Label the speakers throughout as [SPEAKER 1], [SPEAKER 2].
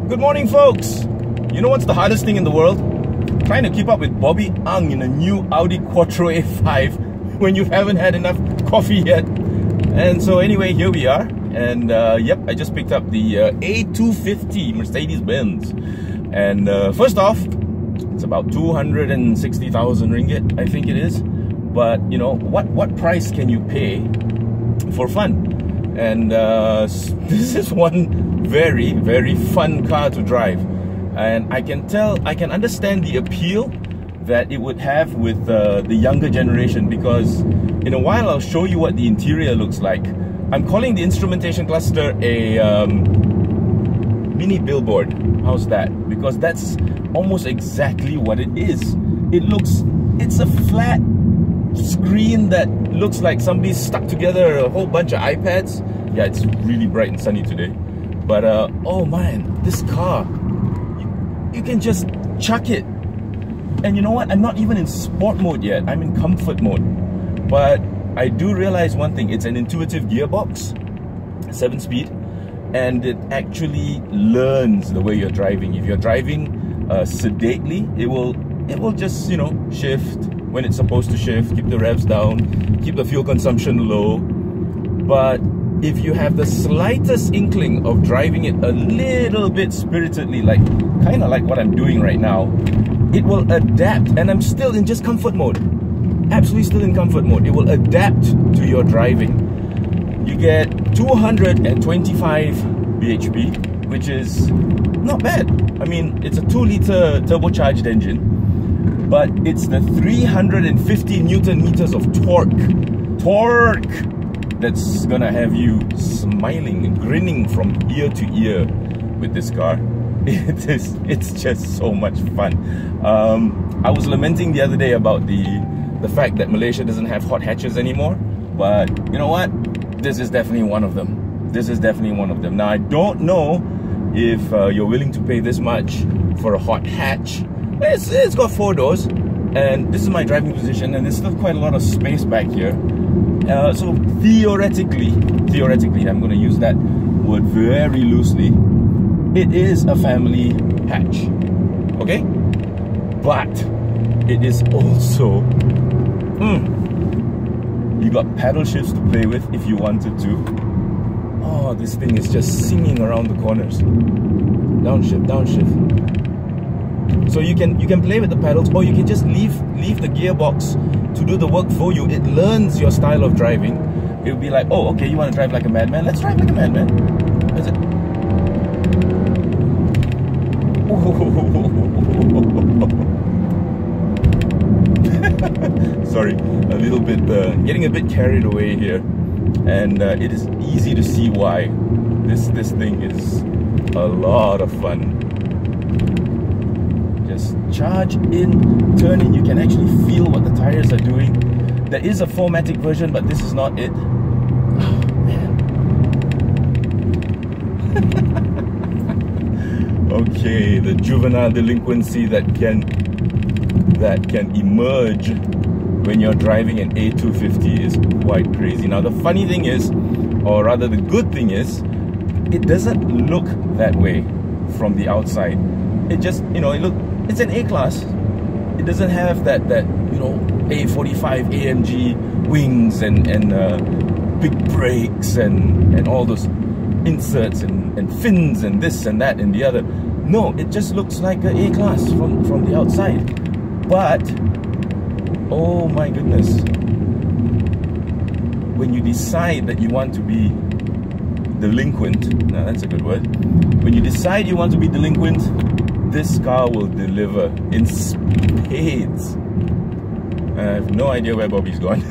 [SPEAKER 1] Good morning, folks. You know what's the hardest thing in the world? Trying to keep up with Bobby Ang in a new Audi Quattro A5 when you haven't had enough coffee yet. And so anyway, here we are. And yep, I just picked up the A250 Mercedes-Benz. And first off, it's about 260,000 ringgit, I think it is. But you know, what price can you pay for fun? And this is one very, very fun car to drive. And I can understand the appeal that it would have with the younger generation, because in a while I'll show you what the interior looks like. I'm calling the instrumentation cluster a mini billboard. How's that? Because that's almost exactly what it is. It's a flat screen that looks like somebody stuck together a whole bunch of iPads. Yeah, it's really bright and sunny today. But oh man, this car, you can just chuck it. And you know what? I'm not even in sport mode yet. I'm in comfort mode. But I do realize one thing. It's an intuitive gearbox, 7-speed, and it actually learns the way you're driving. If you're driving sedately, it will just, you know, shift when it's supposed to shift, keep the revs down, keep the fuel consumption low. But if you have the slightest inkling of driving it a little bit spiritedly, like kind of like what I'm doing right now, it will adapt. And I'm still in just comfort mode, absolutely still in comfort mode. It will adapt to your driving. You get 225 bhp, which is not bad. I mean, it's a 2-liter turbocharged engine, but it's the 350 Newton meters of torque that's gonna have you smiling and grinning from ear to ear with this car. It's just so much fun. I was lamenting the other day about the fact that Malaysia doesn't have hot hatches anymore, but you know what? This is definitely one of them. This is definitely one of them. Now, I don't know if you're willing to pay this much for a hot hatch. It's got 4 doors, and this is my driving position, and there's still quite a lot of space back here. So theoretically, I'm going to use that word very loosely, it is a family hatch, okay? But it is also, you got paddle shifts to play with if you wanted to. Oh, this thing is just singing around the corners. Downshift, downshift. So you can play with the pedals, or you can just leave the gearbox to do the work for you. It learns your style of driving. It'll be like, oh, okay, you want to drive like a madman? Let's drive like a madman. Is it? Sorry, a little bit, getting a bit carried away here. And it is easy to see why this thing is a lot of fun. Just charge in, turn in. You can actually feel what the tires are doing. There is a 4MATIC version, but this is not it. Oh, man. Okay, the juvenile delinquency that can emerge when you're driving an A250 is quite crazy. Now, the funny thing is, or rather the good thing is, it doesn't look that way from the outside. It just, you know, it's an A-class. It doesn't have that you know, A45 AMG wings and big brakes and all those inserts and fins and this and that and the other. No, it just looks like an A-class from the outside. But oh my goodness, when you decide that you want to be delinquent, now that's a good word, when you decide you want to be delinquent, this car will deliver in spades. I have no idea where Bobby's gone.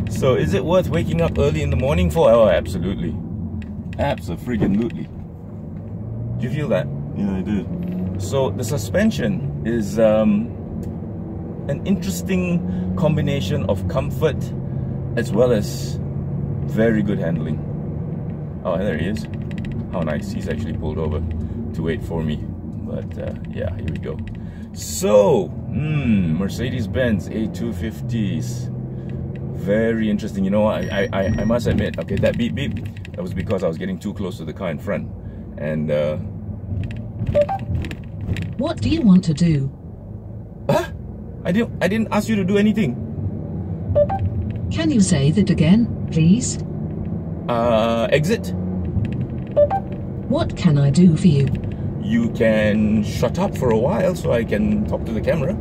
[SPEAKER 1] So is it worth waking up early in the morning for? Oh, absolutely. Abso-friggin-lutely. Do you feel that? Yeah, I do. So the suspension is an interesting combination of comfort as well as very good handling. Oh, there he is. How nice. He's actually pulled over to wait for me. But yeah, here we go. So, Mercedes-Benz A250s. Very interesting. You know, I must admit, okay, that beep beep, that was because I was getting too close to the car in front. And
[SPEAKER 2] what do you want to do?
[SPEAKER 1] huh? I didn't ask you to do anything.
[SPEAKER 2] Can you say that again, please?
[SPEAKER 1] Exit.
[SPEAKER 2] What can I do for you?
[SPEAKER 1] You can shut up for a while so I can talk to the camera.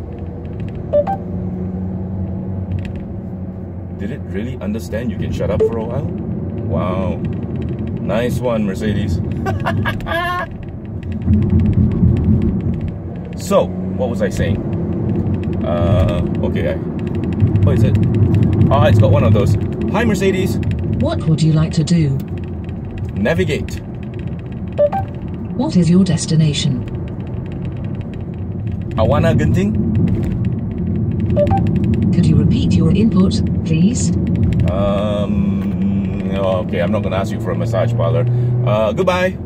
[SPEAKER 1] Did it really understand you can shut up for a while? Wow. Nice one, Mercedes. So, what was I saying? Okay. What is it? Ah, it's got one of those. Hi, Mercedes.
[SPEAKER 2] What would you like to do?
[SPEAKER 1] Navigate.
[SPEAKER 2] What is your destination?
[SPEAKER 1] Awana Genting?
[SPEAKER 2] Could you repeat your input, please?
[SPEAKER 1] Okay, I'm not gonna ask you for a massage parlor. Goodbye.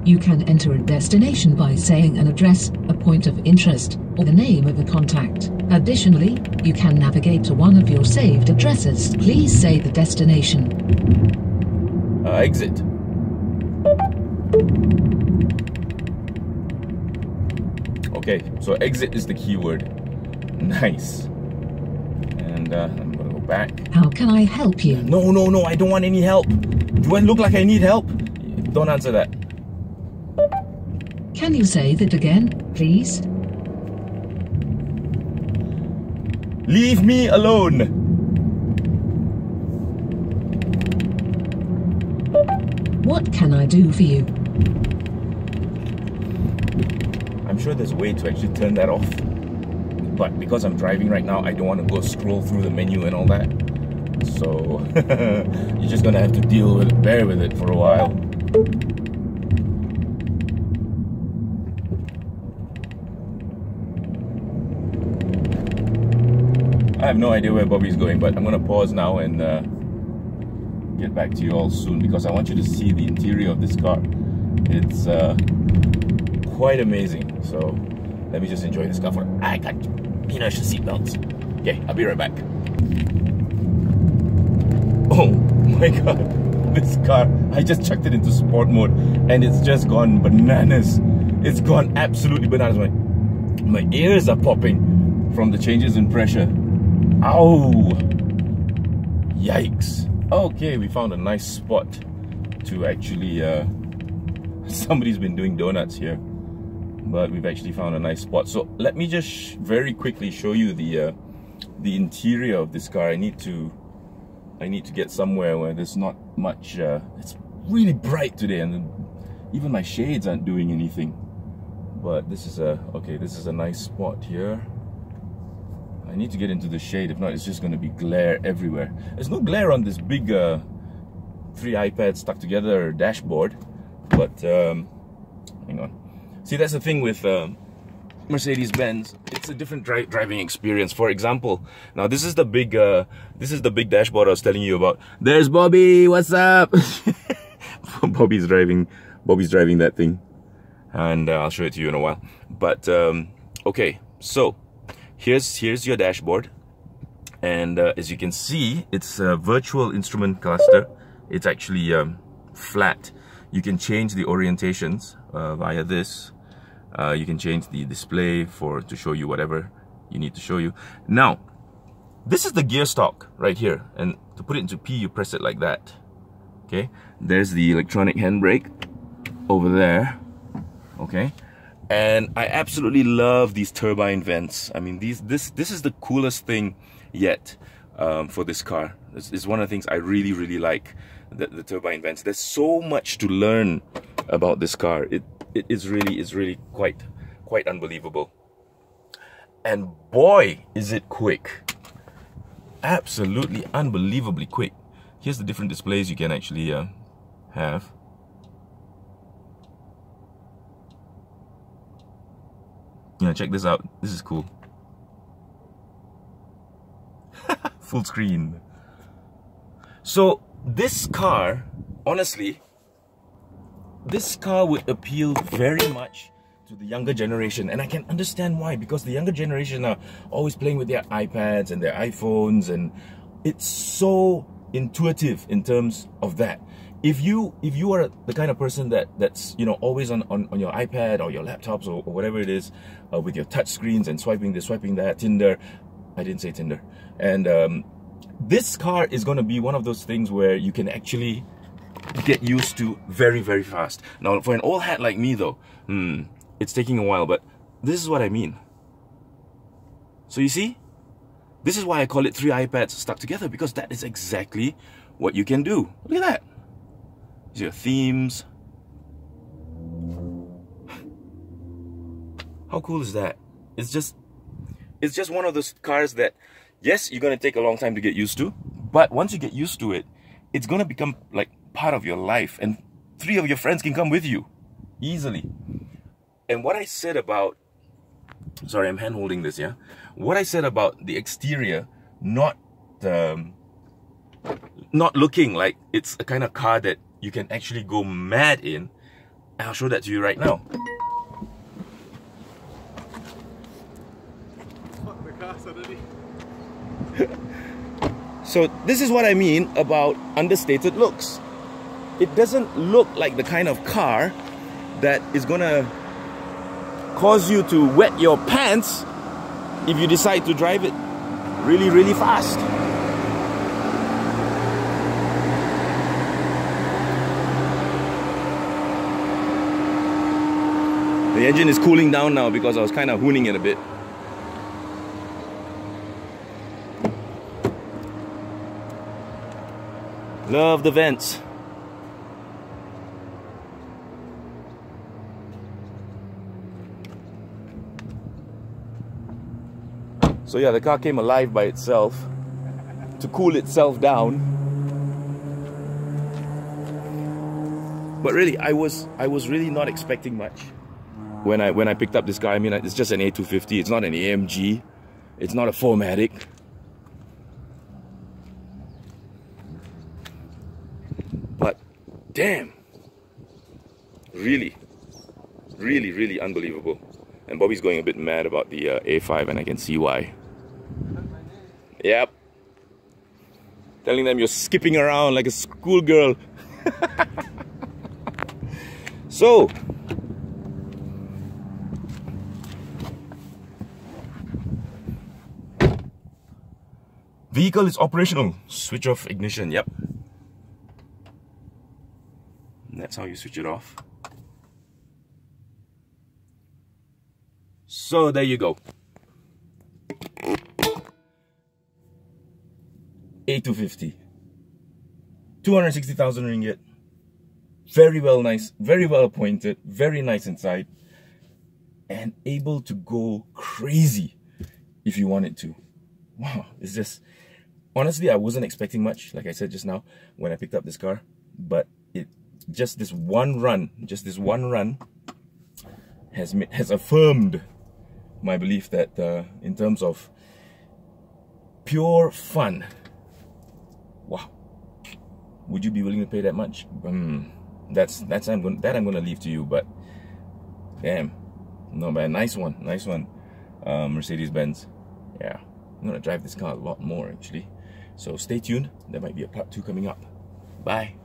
[SPEAKER 2] You can enter a destination by saying an address, a point of interest, or the name of a contact. Additionally, you can navigate to one of your saved addresses. Please say the destination.
[SPEAKER 1] Exit. Okay, so exit is the keyword. Nice. And I'm gonna go back.
[SPEAKER 2] How can I help you?
[SPEAKER 1] No, I don't want any help. Do I look like I need help? Don't answer that.
[SPEAKER 2] Can you say that again, please?
[SPEAKER 1] Leave me alone.
[SPEAKER 2] What can I do for you?
[SPEAKER 1] I'm sure there's a way to actually turn that off. But because I'm driving right now, I don't want to go scroll through the menu and all that. So you're just gonna have to deal with it, bear with it for a while. I have no idea where Bobby's going, but I'm gonna pause now and get back to you all soon because I want you to see the interior of this car. It's quite amazing. So let me just enjoy this car for I got inertia seatbelts. Okay, I'll be right back. Oh my god, this car, I just chucked it into sport mode and it's just gone bananas. It's gone absolutely bananas. My ears are popping from the changes in pressure. Ow! Yikes. Okay, we found a nice spot to actually somebody's been doing donuts here, but we've actually found a nice spot. So let me just very quickly show you the interior of this car. I need to get somewhere where there's not much it's really bright today and even my shades aren't doing anything, but this is a nice spot here. I need to get into the shade, if not it's just going to be glare everywhere. There's no glare on this big 3 iPads stuck together dashboard, but hang on. See, that's the thing with Mercedes-Benz. It's a different driving experience. For example, now this is the big dashboard I was telling you about. There's Bobby. What's up? Bobby's driving that thing, and I'll show it to you in a while. But okay, so here's your dashboard, and as you can see, it's a virtual instrument cluster. It's actually flat. You can change the orientations via this. You can change the display to show you whatever you need to show you. Now, this is the gear stock right here, and to put it into P, you press it like that. Okay, there's the electronic handbrake over there. Okay, and I absolutely love these turbine vents. I mean, this is the coolest thing yet for this car. This is one of the things I really like, the turbine vents. There's so much to learn about this car. It is really quite unbelievable. And boy, is it quick. Absolutely unbelievably quick. Here's the different displays you can actually have. Yeah, check this out. This is cool. Full screen. So this car, honestly, this car would appeal very much to the younger generation, and I can understand why, because the younger generation are always playing with their iPads and their iPhones, and it's so intuitive in terms of that. If you are the kind of person that's always on your iPad or your laptops or whatever it is, with your touch screens and swiping this, swiping that, Tinder, I didn't say Tinder, and this car is going to be one of those things where you can actually get used to very, very fast. Now, for an old hat like me though, it's taking a while, but this is what I mean. So you see, this is why I call it 3 iPads stuck together, because that is exactly what you can do. Look at that. These are your themes. How cool is that? It's just one of those cars that, yes, you're going to take a long time to get used to, but once you get used to it, it's going to become like part of your life, and 3 of your friends can come with you easily. And what I said about, sorry, I'm hand holding this, yeah? What I said about the exterior not looking like it's a kind of car that you can actually go mad in, I'll show that to you right now.
[SPEAKER 3] Fuck the car suddenly.
[SPEAKER 1] So this is what I mean about understated looks. It doesn't look like the kind of car that is gonna cause you to wet your pants if you decide to drive it really, really fast. The engine is cooling down now because I was kind of hooning it a bit. Love the vents. So yeah, the car came alive by itself to cool itself down. But really, I was really not expecting much when I picked up this car. I mean, it's just an A250. It's not an AMG. It's not a 4MATIC. But damn, really, really, really unbelievable. And Bobby's going a bit mad about the A5, and I can see why. Yep. Telling them you're skipping around like a schoolgirl. So, vehicle is operational. Switch off ignition, yep. And that's how you switch it off. So there you go. A250. 260,000 ringgit. Very well nice, very well appointed, very nice inside. And able to go crazy if you want it to. Wow, it's just... Honestly, I wasn't expecting much, like I said just now, when I picked up this car. But just this one run has affirmed my belief that in terms of pure fun, wow, would you be willing to pay that much? I'm gonna leave to you. But damn, no man, nice one, Mercedes-Benz. Yeah, I'm gonna drive this car a lot more actually. So stay tuned. There might be a part 2 coming up. Bye.